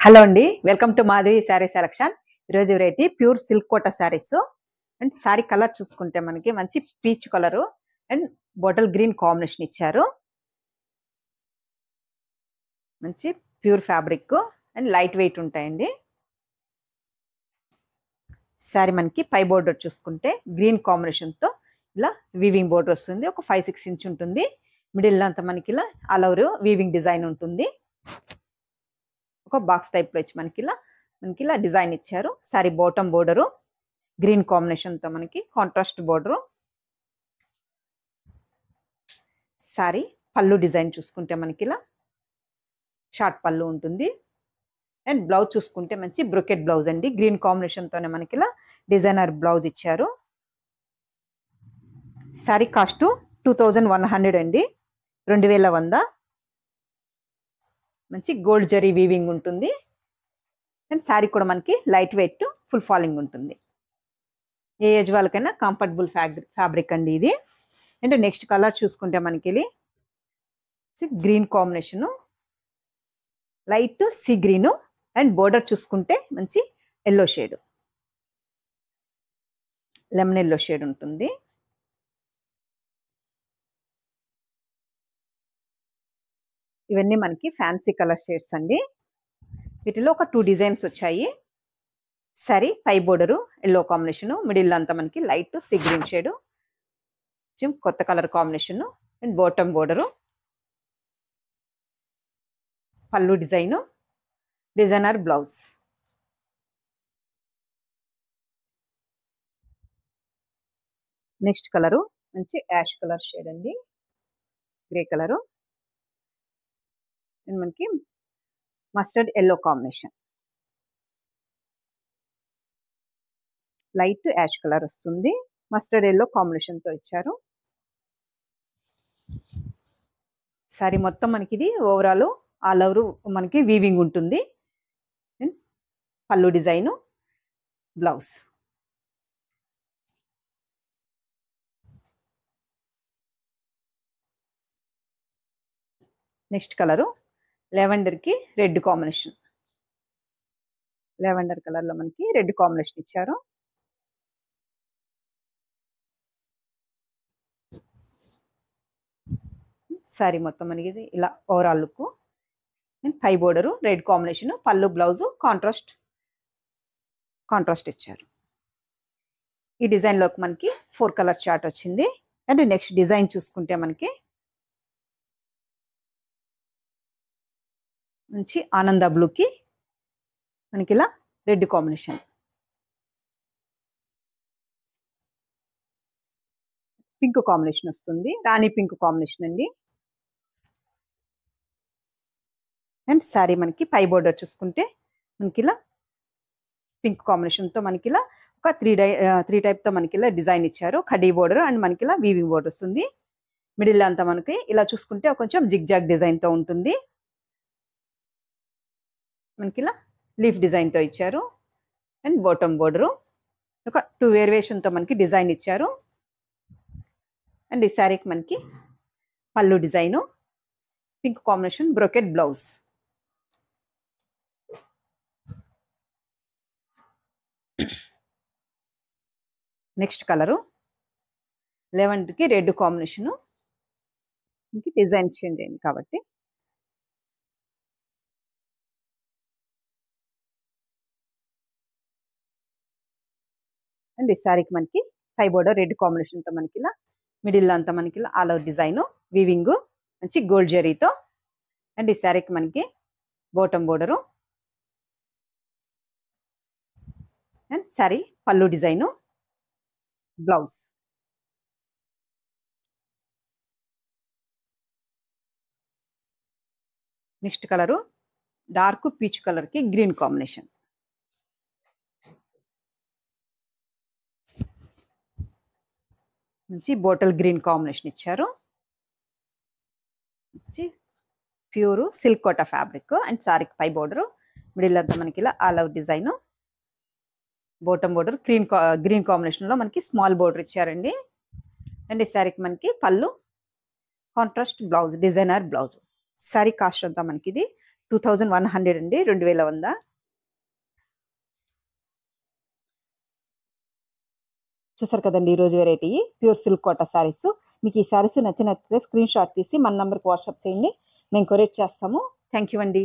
Hello అండి, welcome to Madhavi sari selection. ఈరోజు variety pure silk Kota saris and sari colour చూసుకుంటే మనకి మంచి peach colour and bottle green combination ఇచ్చారు. మంచి pure fabric and light weight ఉంటాయండి. శారీ మనకి పై బోర్డర్ చూసుకుంటే గ్రీన్ కాంబినేషన్తో ఇలా వీవింగ్ బోర్డర్ వస్తుంది. ఒక 5-6 ఇంచ్ ఉంటుంది. మిడిల్ అంతా మనకి ఇలా ఆల్ ఓవర్ వీవింగ్ డిజైన్ ఉంటుంది. ఒక బాక్స్ టైప్ లో వచ్చి మనకి ఇలా డిజైన్ ఇచ్చారు. Sorry bottom border green combination తో మనకి కాంట్రాస్ట్ బోర్డరు. సారీ పళ్ళు డిజైన్ చూసుకుంటే మనకి ఇలా షార్ట్ పళ్ళు ఉంటుంది. అండ్ బ్లౌజ్ చూసుకుంటే మంచి బ్రొకెట్ బ్లౌజ్ అండి. గ్రీన్ కాంబినేషన్ తోనే మనకి ఇలా డిజైనర్ బ్లౌజ్ ఇచ్చారు. సారీ కాస్ట్ 2100 అండి, 2100. మంచి గోల్డ్ జరీ వీవింగ్ ఉంటుంది. అండ్ శారీ కూడా మనకి లైట్ వెయిట్ ఫుల్ ఫాలింగ్ ఉంటుంది. ఏ ఏజ్ వాళ్ళకైనా కంఫర్టబుల్ ఫ్యాబ్రిక్ అండి ఇది. అండ్ నెక్స్ట్ కలర్ చూసుకుంటే మనకి ఇది green combination, light sea green and border చూసుకుంటే మంచి yellow shade, lemon yellow shade ఉంటుంది. ఇవన్నీ మనకి ఫ్యాన్సీ కలర్ షేడ్స్ అండి. వీటిలో ఒక 2 డిజైన్స్ వచ్చాయి. సరే పై బోర్డరు ఎల్లో కాంబినేషను, మిడిల్ అంతా మనకి లైట్ సీ గ్రీన్ షేడు, కొత్త colour combination and bottom border, పళ్ళు design, designer blouse. Next colour మంచి యాష్ కలర్ షేడ్ అండి, గ్రే కలరు అండ్ మనకి mustard yellow combination, light ash colour వస్తుంది. మస్టర్డ్ ఎల్లో కాంబినేషన్ తో ఇచ్చారు. సారీ మొత్తం మనకి ఇది ఓవరాల్ ఆల్ ఓవర్ మనకి వీవింగ్ ఉంటుంది. పళ్ళు design, blouse. Next colour lavender కి రెడ్ కాంబినేషన్, లెవెండర్ కలర్ లో మనకి రెడ్ కాంబినేషన్ ఇచ్చారు. సారీ మొత్తం మనకి ఇది ఇలా ఓవరాల్ లుక్. పై బోర్డరు రెడ్ కాంబినేషన్, పళ్ళు బ్లౌజ్ కాంట్రాస్ట్ ఇచ్చారు. ఈ డిజైన్ లోకి మనకి 4 కలర్ చార్ట్ వచ్చింది. అండ్ నెక్స్ట్ డిజైన్ చూసుకుంటే మనకి మంచి ఆనంద బ్లూకి మనకి ఇలా రెడ్ కాంబినేషన్, పింక్ కాంబినేషన్ వస్తుంది. రాణి పింక్ కాంబినేషన్ అండి. అండ్ శారీ మనకి పై బోర్డర్ చూసుకుంటే మనకి ఇలా పింక్ కాంబినేషన్తో మనకి ఇలా ఒక 3 టైప్తో మనకి ఇలా డిజైన్ ఇచ్చారు. కడ్డీ బోర్డర్ అండ్ మనకి ఇలా వీవింగ్ బోర్డర్ వస్తుంది. మిడిల్ అంతా మనకి ఇలా చూసుకుంటే కొంచెం జిగ్జాగ్ డిజైన్తో ఉంటుంది. మనకి ఇలా లీఫ్ డిజైన్తో ఇచ్చారు. అండ్ బాటమ్ బోర్డరు ఒక 2 వేరియేషన్తో మనకి డిజైన్ ఇచ్చారు. అండ్ ఈ శారీకి మనకి పళ్ళు design, pink combination brocade blouse. Next colour లెవెండర్కి రెడ్ కాంబినేషను, ఇంక డిజైన్ చేంజ్ అయింది కాబట్టి అండ్ ఈ శారీకి మనకి పై బోర్డర్ రెడ్ కాంబినేషన్తో మనకి ఇలా మిడిల్ అంతా మనకి ఇలా ఆల్ ఓవర్ డిజైన్ వీవింగ్ మంచి గోల్డ్ జరీతో. అండ్ ఈ శారీకి మనకి బాటమ్ బోర్డరు అండ్ శారీ పళ్ళు design, blouse. Next colour dark peach కలర్కి గ్రీన్ కాంబినేషన్, మంచి బాటిల్ గ్రీన్ కాంబినేషన్ ఇచ్చారు. మంచి pure silk Kota fabric. And శారీకి పై బోర్డరు మిడిల్ అంతా మనకి ఇలా all over design, bottom border green కాంబినేషన్లో మనకి స్మాల్ బోర్డర్ ఇచ్చారండి. అండ్ ఈ శారీకి మనకి పళ్ళు, contrast blouse, designer blouse. Sari cost అంతా మనకి ఇది 2100 అండి, 2100. చూసారు కదండి ఈరోజు variety pure silk Kota saris. మీకు ఈ శారీస్ నచ్చినట్లయితే స్క్రీన్ షాట్ తీసి మన నంబర్కి వాట్సాప్ చేయండి, మేము కొరియర్ చేస్తాము. థ్యాంక్ యూ అండి.